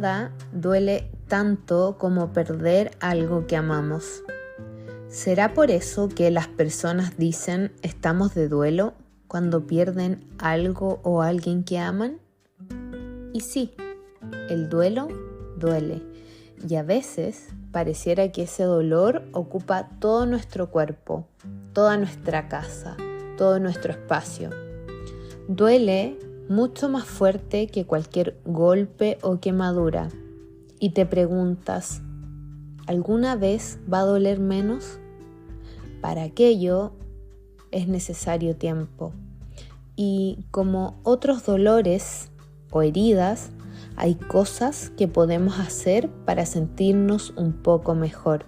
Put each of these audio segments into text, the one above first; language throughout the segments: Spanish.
Nada duele tanto como perder algo que amamos. ¿Será por eso que las personas dicen estamos de duelo cuando pierden algo o alguien que aman? Y sí, el duelo duele, y a veces pareciera que ese dolor ocupa todo nuestro cuerpo, toda nuestra casa, todo nuestro espacio. Duele mucho más fuerte que cualquier golpe o quemadura. Y te preguntas, ¿alguna vez va a doler menos? Para aquello es necesario tiempo. Y como otros dolores o heridas, hay cosas que podemos hacer para sentirnos un poco mejor.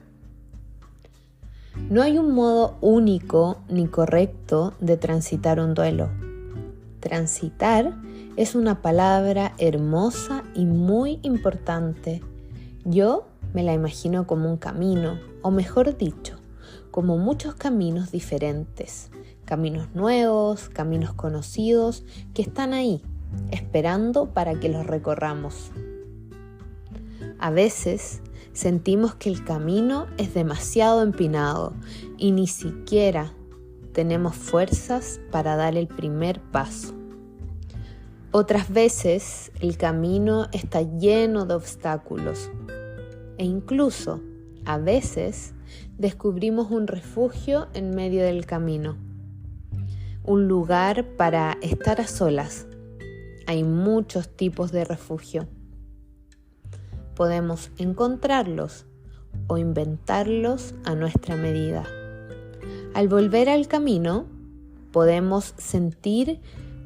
No hay un modo único ni correcto de transitar un duelo. Transitar es una palabra hermosa y muy importante. Yo me la imagino como un camino, o mejor dicho, como muchos caminos diferentes, caminos nuevos, caminos conocidos, que están ahí, esperando para que los recorramos. A veces sentimos que el camino es demasiado empinado y ni siquiera tenemos fuerzas para dar el primer paso. Otras veces el camino está lleno de obstáculos e incluso a veces descubrimos un refugio en medio del camino, un lugar para estar a solas. Hay muchos tipos de refugio. Podemos encontrarlos o inventarlos a nuestra medida. Al volver al camino, podemos sentir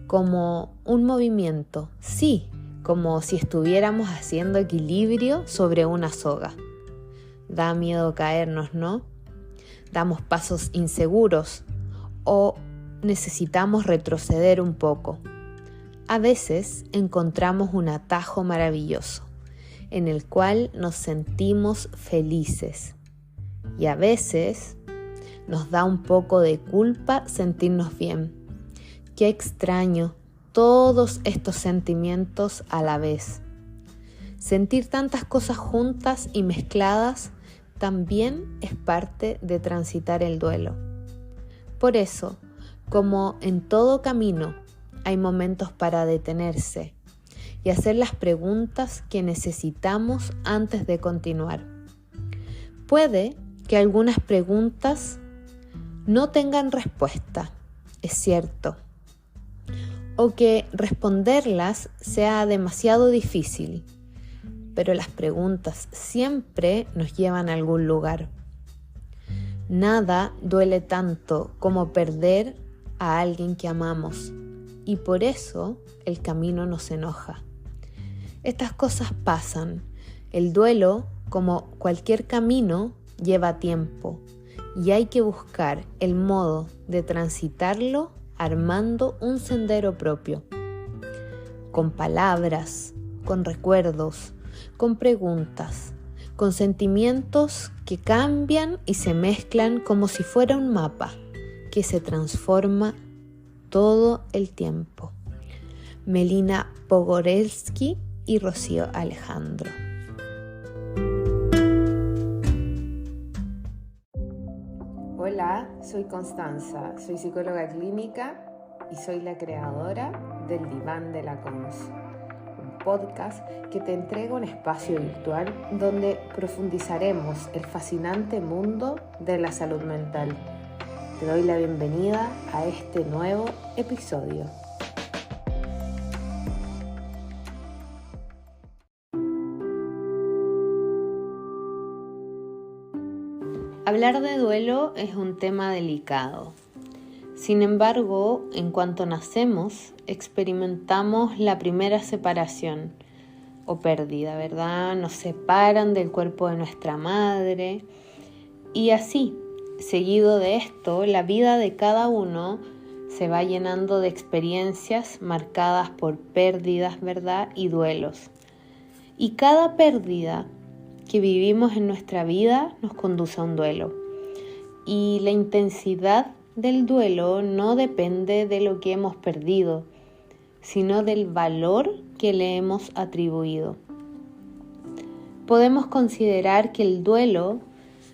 como un movimiento, sí, como si estuviéramos haciendo equilibrio sobre una soga. Da miedo caernos, ¿no? Damos pasos inseguros o necesitamos retroceder un poco. A veces encontramos un atajo maravilloso en el cual nos sentimos felices y a veces nos da un poco de culpa sentirnos bien. Qué extraño todos estos sentimientos a la vez. Sentir tantas cosas juntas y mezcladas también es parte de transitar el duelo. Por eso, como en todo camino, hay momentos para detenerse y hacer las preguntas que necesitamos antes de continuar. Puede que algunas preguntas no tengan respuesta, es cierto, o que responderlas sea demasiado difícil, pero las preguntas siempre nos llevan a algún lugar. Nada duele tanto como perder a alguien que amamos, y por eso el camino nos enoja. Estas cosas pasan. El duelo, como cualquier camino, lleva tiempo y hay que buscar el modo de transitarlo armando un sendero propio, con palabras, con recuerdos, con preguntas, con sentimientos que cambian y se mezclan como si fuera un mapa que se transforma todo el tiempo. Melina Pogorelski y Rocío Alejandro. Hola, soy Constanza, soy psicóloga clínica y soy la creadora del Diván de la Cons, un podcast que te entrega un espacio virtual donde profundizaremos el fascinante mundo de la salud mental. Te doy la bienvenida a este nuevo episodio. Hablar de duelo es un tema delicado. Sin embargo, en cuanto nacemos, experimentamos la primera separación o pérdida, ¿verdad? Nos separan del cuerpo de nuestra madre y así, seguido de esto, la vida de cada uno se va llenando de experiencias marcadas por pérdidas, ¿verdad? Y duelos. Y cada pérdida que vivimos en nuestra vida nos conduce a un duelo. Y la intensidad del duelo no depende de lo que hemos perdido, sino del valor que le hemos atribuido. podemos considerar que el duelo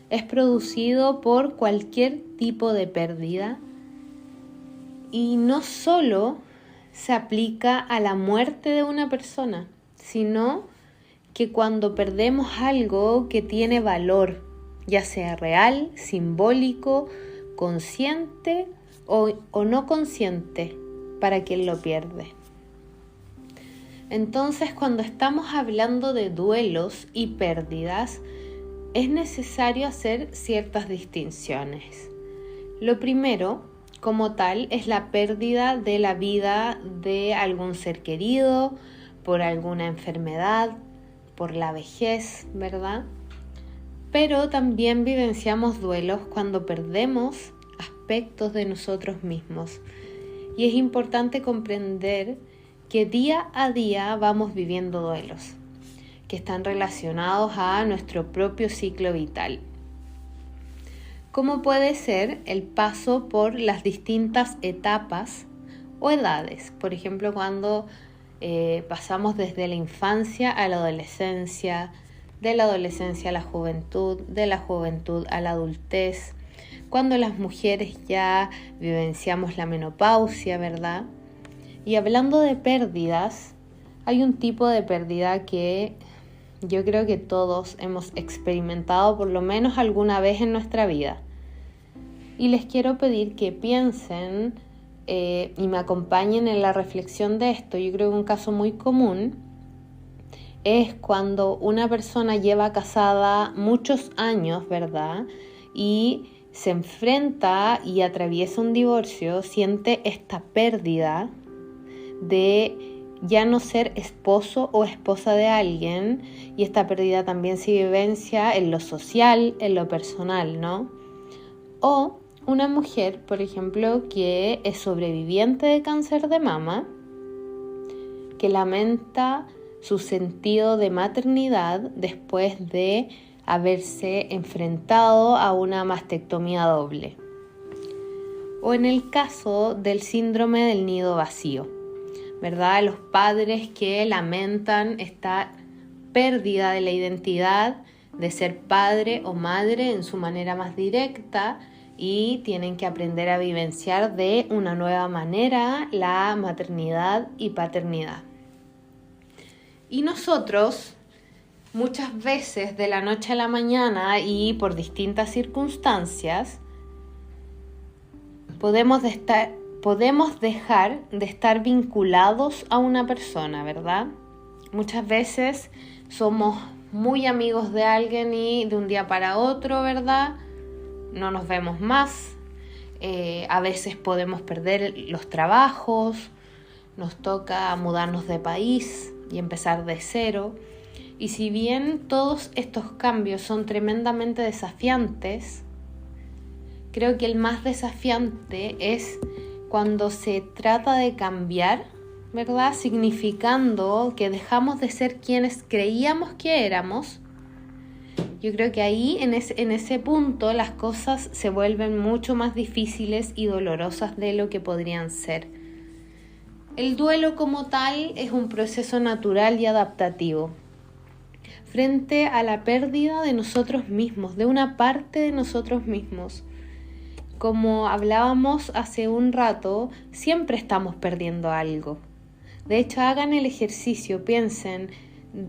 es producido por cualquier tipo de pérdida y no solo se aplica a la muerte de una persona, sino que cuando perdemos algo que tiene valor, ya sea real, simbólico, consciente o no consciente para quien lo pierde. Entonces, cuando estamos hablando de duelos y pérdidas, es necesario hacer ciertas distinciones. Lo primero, como tal, es la pérdida de la vida de algún ser querido, por alguna enfermedad, por la vejez, ¿verdad? Pero también vivenciamos duelos cuando perdemos aspectos de nosotros mismos. Y es importante comprender que día a día vamos viviendo duelos que están relacionados a nuestro propio ciclo vital. Como puede ser el paso por las distintas etapas o edades. Por ejemplo, cuando pasamos desde la infancia a la adolescencia, de la adolescencia a la juventud, de la juventud a la adultez, cuando las mujeres ya vivenciamos la menopausia, ¿verdad? Y hablando de pérdidas, hay un tipo de pérdida que yo creo que todos hemos experimentado por lo menos alguna vez en nuestra vida. Y les quiero pedir que piensen y me acompañen en la reflexión de esto. Yo creo que un caso muy común es cuando una persona lleva casada muchos años, ¿verdad? Y se enfrenta y atraviesa un divorcio, siente esta pérdida de ya no ser esposo o esposa de alguien, y esta pérdida también se vivencia en lo social, en lo personal, ¿no? O una mujer, por ejemplo, que es sobreviviente de cáncer de mama, que lamenta su sentido de maternidad después de haberse enfrentado a una mastectomía doble. O en el caso del síndrome del nido vacío, ¿verdad? Los padres que lamentan esta pérdida de la identidad de ser padre o madre en su manera más directa y tienen que aprender a vivenciar de una nueva manera la maternidad y paternidad. Y nosotros, muchas veces de la noche a la mañana y por distintas circunstancias, podemos dejar de estar vinculados a una persona, ¿verdad? Muchas veces somos muy amigos de alguien y de un día para otro, ¿verdad? No nos vemos más. A veces podemos perder los trabajos, nos toca mudarnos de país y empezar de cero. Y si bien todos estos cambios son tremendamente desafiantes, creo que el más desafiante es cuando se trata de cambiar, ¿verdad? Significando que dejamos de ser quienes creíamos que éramos. Yo creo que ahí, en ese punto, las cosas se vuelven mucho más difíciles y dolorosas de lo que podrían ser. El duelo como tal es un proceso natural y adaptativo frente a la pérdida de nosotros mismos, de una parte de nosotros mismos. Como hablábamos hace un rato, siempre estamos perdiendo algo. De hecho, hagan el ejercicio, piensen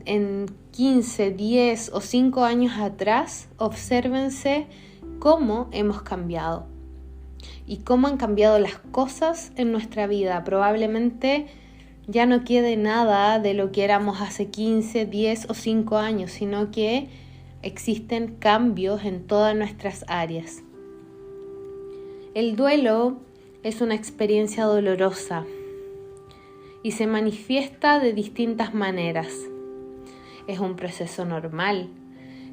en 15, 10 o 5 años atrás, obsérvense cómo hemos cambiado y cómo han cambiado las cosas en nuestra vida. Probablemente ya no quede nada de lo que éramos hace 15, 10 o 5 años, sino que existen cambios en todas nuestras áreas. El duelo es una experiencia dolorosa y se manifiesta de distintas maneras. Es un proceso normal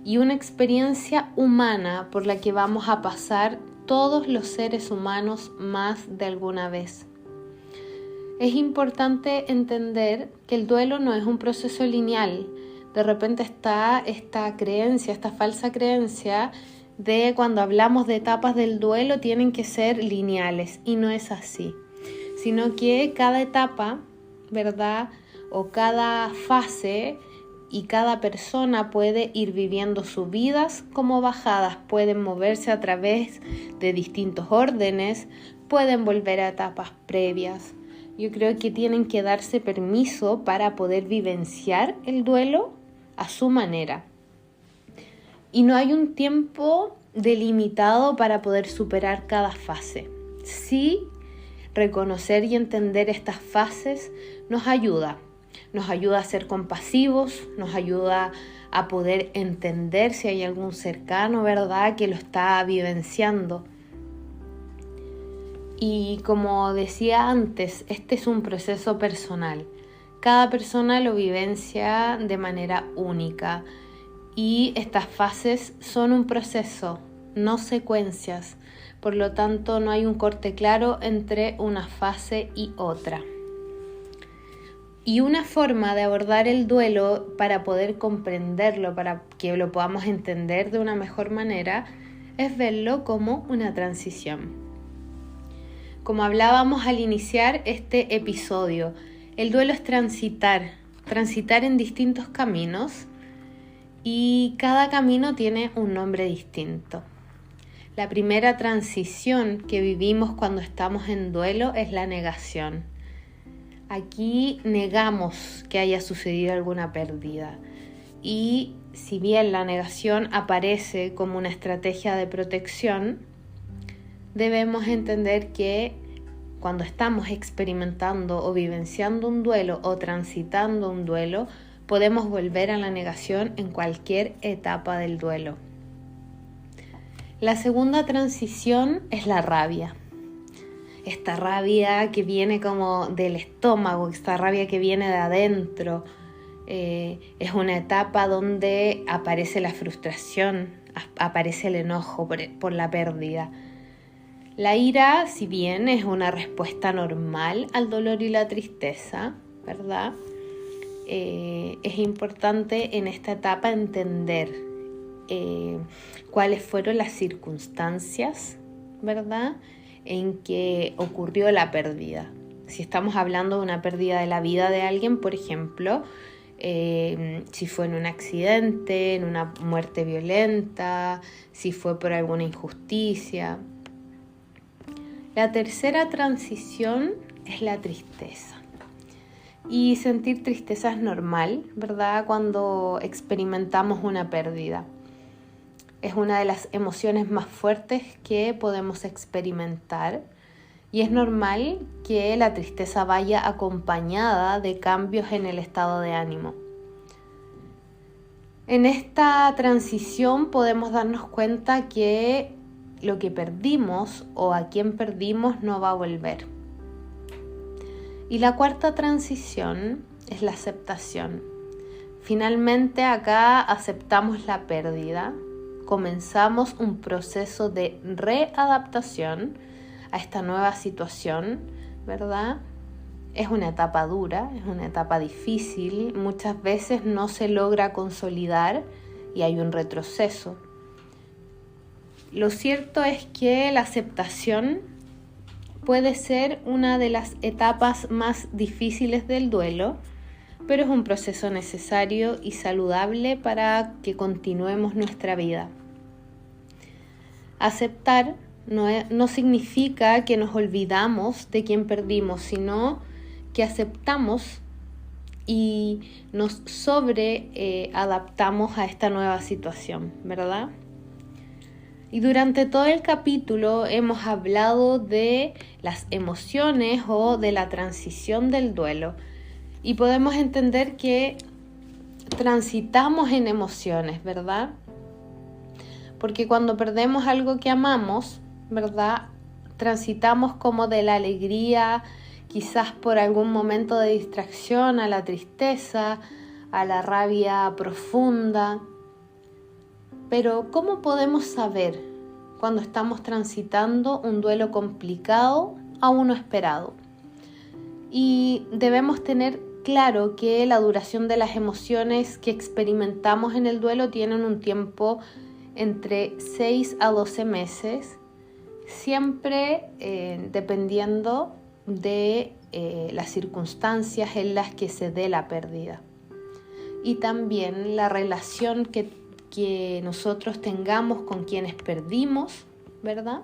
y una experiencia humana por la que vamos a pasar todos los seres humanos más de alguna vez. Es importante entender que el duelo no es un proceso lineal. De repente está esta creencia, esta falsa creencia de cuando hablamos de etapas del duelo tienen que ser lineales, y no es así, sino que cada etapa, ¿verdad? O cada fase y cada persona puede ir viviendo sus vidas como bajadas, pueden moverse a través de distintos órdenes, pueden volver a etapas previas. Yo creo que tienen que darse permiso para poder vivenciar el duelo a su manera. Y no hay un tiempo delimitado para poder superar cada fase. Sí, reconocer y entender estas fases nos ayuda a ser compasivos, nos ayuda a poder entender si hay algún cercano, ¿verdad?, que lo está vivenciando. Y como decía antes, este es un proceso personal. Cada persona lo vivencia de manera única y estas fases son un proceso, no secuencias. Por lo tanto, no hay un corte claro entre una fase y otra. Y una forma de abordar el duelo para poder comprenderlo, para que lo podamos entender de una mejor manera, es verlo como una transición. Como hablábamos al iniciar este episodio, el duelo es transitar en distintos caminos y cada camino tiene un nombre distinto. La primera transición que vivimos cuando estamos en duelo es la negación. Aquí negamos que haya sucedido alguna pérdida y si bien la negación aparece como una estrategia de protección, debemos entender que cuando estamos experimentando o vivenciando un duelo o transitando un duelo, podemos volver a la negación en cualquier etapa del duelo. La segunda transición es la rabia. Esta rabia que viene como del estómago, esta rabia que viene de adentro. Es una etapa donde aparece la frustración, aparece el enojo por la pérdida. La ira, si bien es una respuesta normal al dolor y la tristeza, ¿verdad? Es importante en esta etapa entender cuáles fueron las circunstancias, ¿verdad?, en que ocurrió la pérdida. Si estamos hablando de una pérdida de la vida de alguien, por ejemplo, si fue en un accidente, en una muerte violenta, si fue por alguna injusticia. La tercera transición es la tristeza. Y sentir tristeza es normal, ¿verdad?, cuando experimentamos una pérdida. Es una de las emociones más fuertes que podemos experimentar y es normal que la tristeza vaya acompañada de cambios en el estado de ánimo. En esta transición podemos darnos cuenta que lo que perdimos o a quien perdimos no va a volver. Y la cuarta transición es la aceptación. Finalmente acá aceptamos la pérdida. Comenzamos un proceso de readaptación a esta nueva situación, ¿verdad? Es una etapa dura, es una etapa difícil, muchas veces no se logra consolidar y hay un retroceso. Lo cierto es que la aceptación puede ser una de las etapas más difíciles del duelo, pero es un proceso necesario y saludable para que continuemos nuestra vida. Aceptar no significa que nos olvidamos de quien perdimos, sino que aceptamos y nos adaptamos a esta nueva situación, ¿verdad? Y durante todo el capítulo hemos hablado de las emociones o de la transición del duelo. Y podemos entender que transitamos en emociones, ¿verdad? Porque cuando perdemos algo que amamos, ¿verdad?, transitamos como de la alegría, quizás por algún momento de distracción, a la tristeza, a la rabia profunda. Pero ¿cómo podemos saber cuando estamos transitando un duelo complicado a uno esperado? Y debemos tener claro que la duración de las emociones que experimentamos en el duelo tienen un tiempo entre 6 a 12 meses, siempre dependiendo de las circunstancias en las que se dé la pérdida. y también la relación que nosotros tengamos con quienes perdimos, ¿verdad?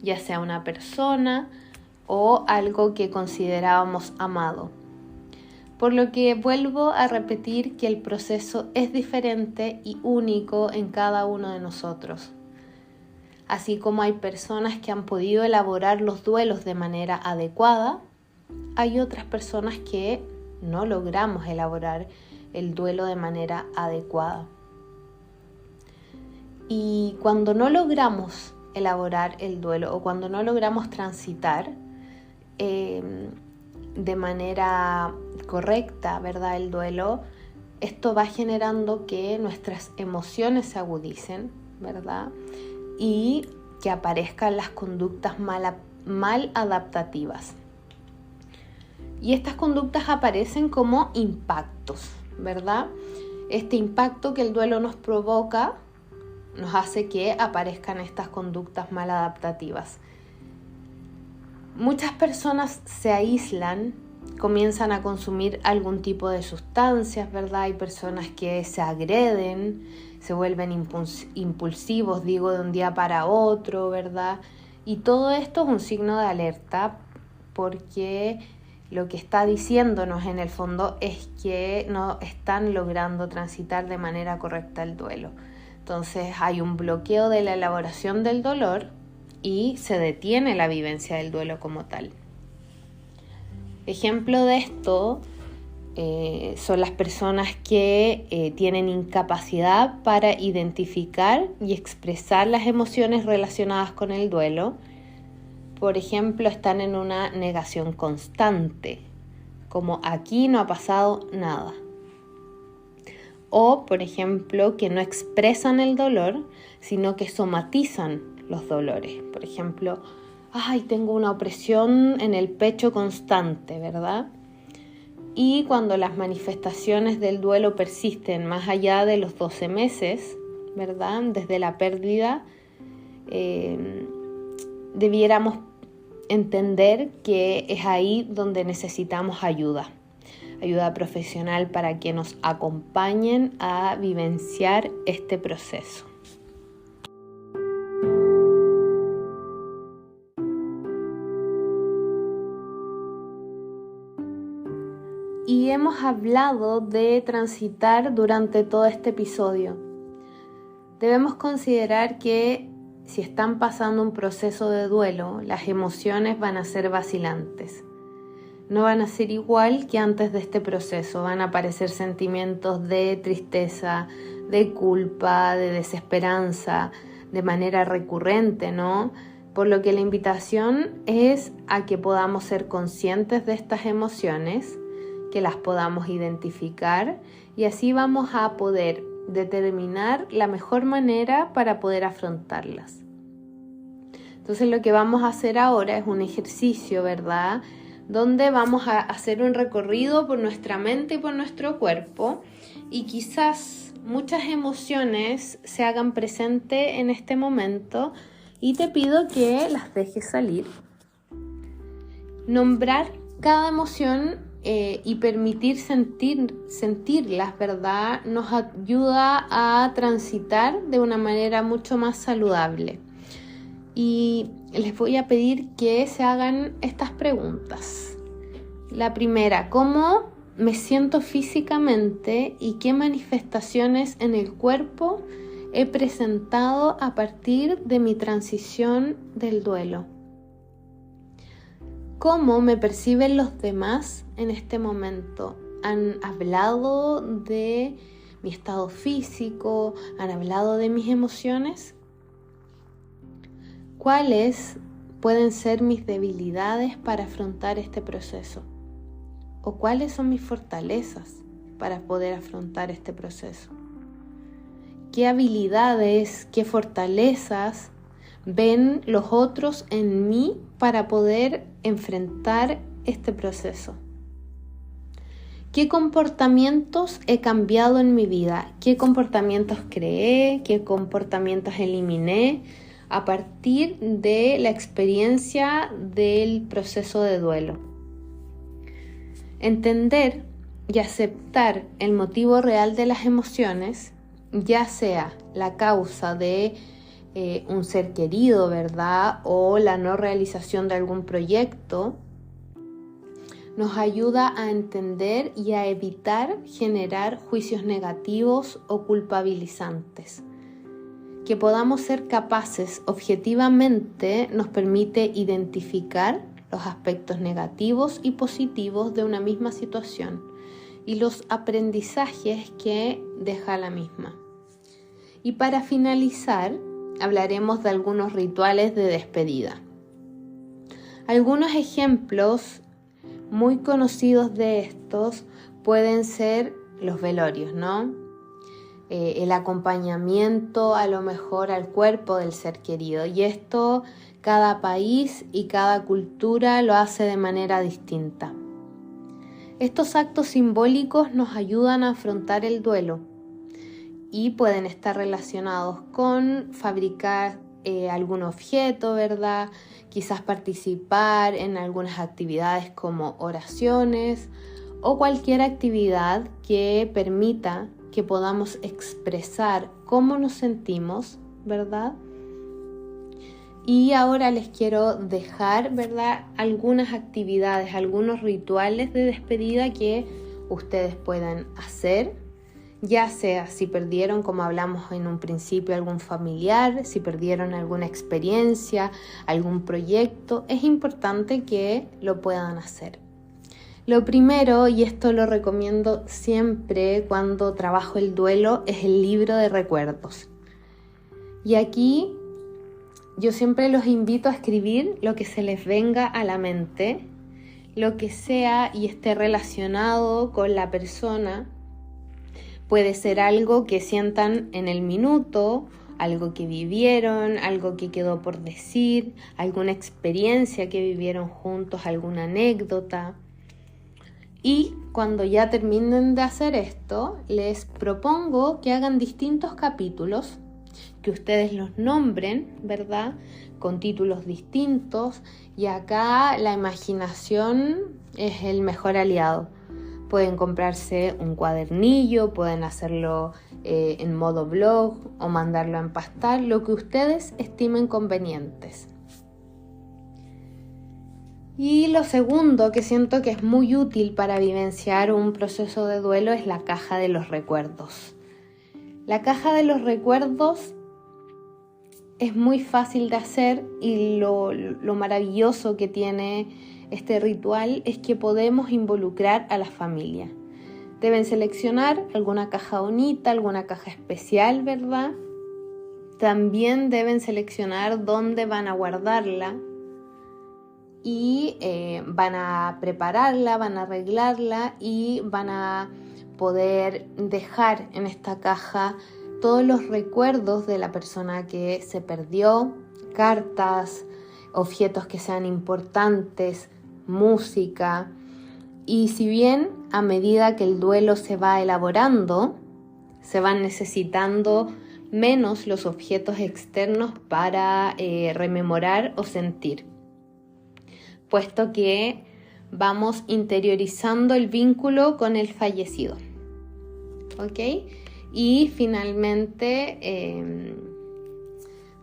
Ya sea una persona o algo que considerábamos amado. Por lo que vuelvo a repetir que el proceso es diferente y único en cada uno de nosotros. Así como hay personas que han podido elaborar los duelos de manera adecuada, hay otras personas que no logramos elaborar el duelo de manera adecuada. Y cuando no logramos elaborar el duelo o cuando no logramos transitar de manera correcta, ¿verdad?, el duelo, esto va generando que nuestras emociones se agudicen, ¿verdad?, y que aparezcan las conductas mal adaptativas. Y estas conductas aparecen como impactos, ¿verdad? Este impacto que el duelo nos provoca nos hace que aparezcan estas conductas mal adaptativas. Muchas personas se aíslan, comienzan a consumir algún tipo de sustancias, ¿verdad? Hay personas que se agreden, se vuelven impulsivos, de un día para otro, ¿verdad? Y todo esto es un signo de alerta porque lo que está diciéndonos en el fondo es que no están logrando transitar de manera correcta el duelo. Entonces hay un bloqueo de la elaboración del dolor y se detiene la vivencia del duelo como tal. Ejemplo de esto son las personas que tienen incapacidad para identificar y expresar las emociones relacionadas con el duelo. Por ejemplo, están en una negación constante, como aquí no ha pasado nada. O, por ejemplo, que no expresan el dolor, sino que somatizan los dolores. Por ejemplo, tengo una opresión en el pecho constante, ¿verdad? Y cuando las manifestaciones del duelo persisten más allá de los 12 meses, ¿verdad?, desde la pérdida, debiéramos entender que es ahí donde necesitamos ayuda profesional para que nos acompañen a vivenciar este proceso. Y hemos hablado de transitar durante todo este episodio. Debemos considerar que si están pasando un proceso de duelo, las emociones van a ser vacilantes. No van a ser igual que antes de este proceso. Van a aparecer sentimientos de tristeza, de culpa, de desesperanza, de manera recurrente, ¿no? Por lo que la invitación es a que podamos ser conscientes de estas emociones, que las podamos identificar y así vamos a poder determinar la mejor manera para poder afrontarlas. Entonces lo que vamos a hacer ahora es un ejercicio, ¿verdad?, donde vamos a hacer un recorrido por nuestra mente y por nuestro cuerpo y quizás muchas emociones se hagan presentes en este momento y te pido que las dejes salir. Nombrar cada emoción y permitir sentirlas, ¿verdad?, nos ayuda a transitar de una manera mucho más saludable. Y les voy a pedir que se hagan estas preguntas. La primera, ¿cómo me siento físicamente y qué manifestaciones en el cuerpo he presentado a partir de mi transición del duelo? ¿Cómo me perciben los demás en este momento? ¿Han hablado de mi estado físico? ¿Han hablado de mis emociones? ¿Cuáles pueden ser mis debilidades para afrontar este proceso? ¿O cuáles son mis fortalezas para poder afrontar este proceso? ¿Qué habilidades, qué fortalezas ven los otros en mí para poder enfrentar este proceso? ¿Qué comportamientos he cambiado en mi vida? ¿Qué comportamientos creé? ¿Qué comportamientos eliminé a partir de la experiencia del proceso de duelo? Entender y aceptar el motivo real de las emociones, ya sea la causa de un ser querido, ¿verdad? O la no realización de algún proyecto, nos ayuda a entender y a evitar generar juicios negativos o culpabilizantes. Que podamos ser capaces objetivamente nos permite identificar los aspectos negativos y positivos de una misma situación y los aprendizajes que deja la misma. Y para finalizar, hablaremos de algunos rituales de despedida. Algunos ejemplos muy conocidos de estos pueden ser los velorios, ¿no? El acompañamiento a lo mejor al cuerpo del ser querido. Y esto cada país y cada cultura lo hace de manera distinta. Estos actos simbólicos nos ayudan a afrontar el duelo y pueden estar relacionados con fabricar algún objeto, ¿verdad? Quizás participar en algunas actividades como oraciones o cualquier actividad que permita que podamos expresar cómo nos sentimos, ¿verdad? Y ahora les quiero dejar, ¿verdad?, algunas actividades, algunos rituales de despedida que ustedes puedan hacer, ya sea si perdieron, como hablamos en un principio, algún familiar, si perdieron alguna experiencia, algún proyecto, es importante que lo puedan hacer. Lo primero, y esto lo recomiendo siempre cuando trabajo el duelo, es el libro de recuerdos. Y aquí yo siempre los invito a escribir lo que se les venga a la mente, lo que sea y esté relacionado con la persona. Puede ser algo que sientan en el minuto, algo que vivieron, algo que quedó por decir, alguna experiencia que vivieron juntos, alguna anécdota. Y cuando ya terminen de hacer esto, les propongo que hagan distintos capítulos, que ustedes los nombren, ¿verdad?, con títulos distintos, y acá la imaginación es el mejor aliado. Pueden comprarse un cuadernillo, pueden hacerlo en modo blog o mandarlo a empastar, lo que ustedes estimen convenientes. Y lo segundo que siento que es muy útil para vivenciar un proceso de duelo es la caja de los recuerdos. La caja de los recuerdos es muy fácil de hacer y lo maravilloso que tiene este ritual es que podemos involucrar a la familia. Deben seleccionar alguna caja bonita, alguna caja especial, ¿verdad? También deben seleccionar dónde van a guardarla y van a prepararla, van a arreglarla y van a poder dejar en esta caja todos los recuerdos de la persona que se perdió, cartas, objetos que sean importantes, música. Y si bien a medida que el duelo se va elaborando, se van necesitando menos los objetos externos para rememorar o sentir, puesto que vamos interiorizando el vínculo con el fallecido. ¿Ok? Y finalmente,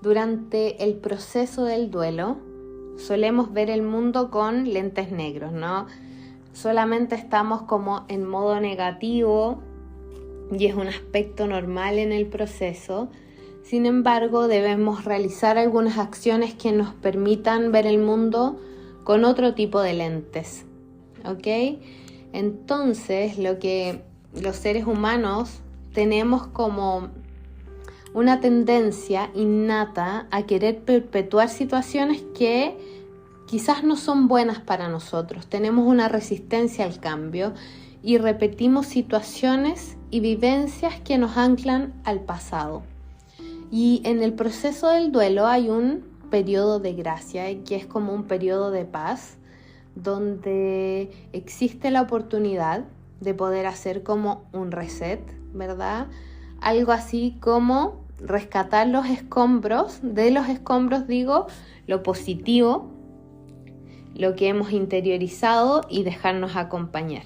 durante el proceso del duelo, solemos ver el mundo con lentes negros, ¿no? Solamente estamos como en modo negativo y es un aspecto normal en el proceso. Sin embargo, debemos realizar algunas acciones que nos permitan ver el mundo con otro tipo de lentes, ¿ok? Entonces, lo que los seres humanos tenemos como una tendencia innata a querer perpetuar situaciones que quizás no son buenas para nosotros. Tenemos una resistencia al cambio y repetimos situaciones y vivencias que nos anclan al pasado. Y en el proceso del duelo hay un periodo de gracia, que es como un periodo de paz, donde existe la oportunidad de poder hacer como un reset, ¿verdad? Algo así como rescatar los escombros, de los escombros digo, lo positivo, lo que hemos interiorizado y dejarnos acompañar.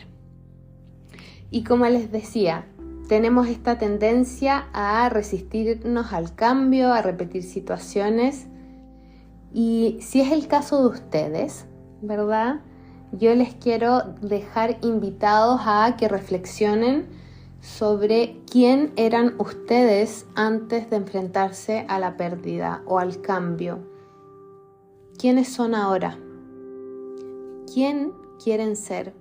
Y como les decía, tenemos esta tendencia a resistirnos al cambio, a repetir situaciones. Y si es el caso de ustedes, ¿verdad? Yo les quiero dejar invitados a que reflexionen sobre quién eran ustedes antes de enfrentarse a la pérdida o al cambio. ¿Quiénes son ahora? ¿Quién quieren ser?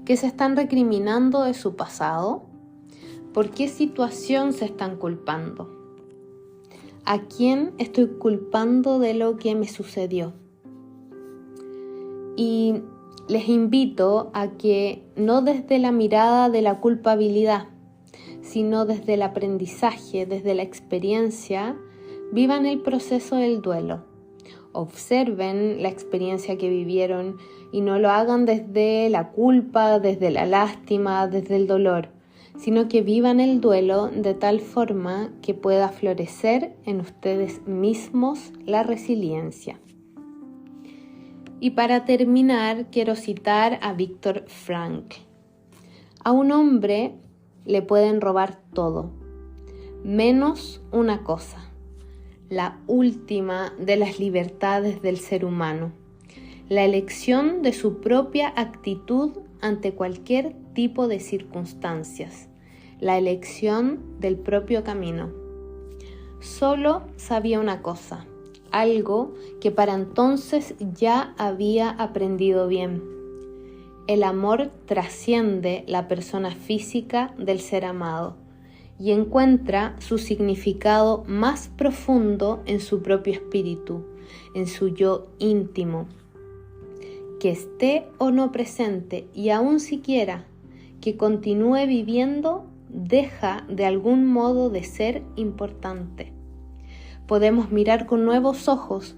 ¿Qué se están recriminando de su pasado? ¿Por qué situación se están culpando? ¿A quién estoy culpando de lo que me sucedió? Y les invito a que no desde la mirada de la culpabilidad, sino desde el aprendizaje, desde la experiencia, vivan el proceso del duelo. Observen la experiencia que vivieron y no lo hagan desde la culpa, desde la lástima, desde el dolor, sino que vivan el duelo de tal forma que pueda florecer en ustedes mismos la resiliencia. Y para terminar, quiero citar a Viktor Frankl. A un hombre le pueden robar todo, menos una cosa, la última de las libertades del ser humano, la elección de su propia actitud ante cualquier tipo de circunstancias, la elección del propio camino. Solo sabía una cosa, algo que para entonces ya había aprendido bien. El amor trasciende la persona física del ser amado y encuentra su significado más profundo en su propio espíritu, en su yo íntimo. Que esté o no presente y aun siquiera que continúe viviendo, deja de algún modo de ser importante. Podemos mirar con nuevos ojos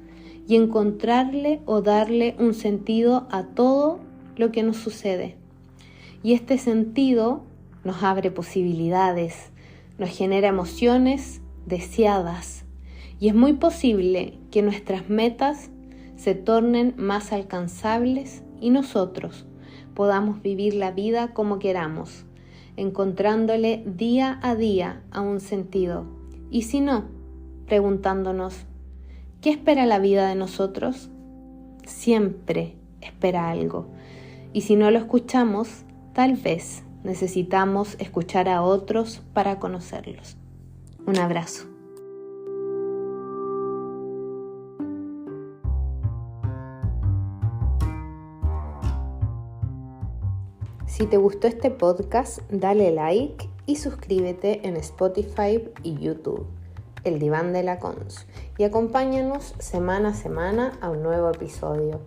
y encontrarle o darle un sentido a todo lo que nos sucede. Y este sentido nos abre posibilidades, nos genera emociones deseadas y es muy posible que nuestras metas se tornen más alcanzables y nosotros podamos vivir la vida como queramos, encontrándole día a día a un sentido. Y si no, preguntándonos, ¿qué espera la vida de nosotros? Siempre espera algo. Y si no lo escuchamos, tal vez necesitamos escuchar a otros para conocerlos. Un abrazo. Si te gustó este podcast, dale like y suscríbete en Spotify y YouTube, El Diván de la Cons, y acompáñanos semana a semana a un nuevo episodio.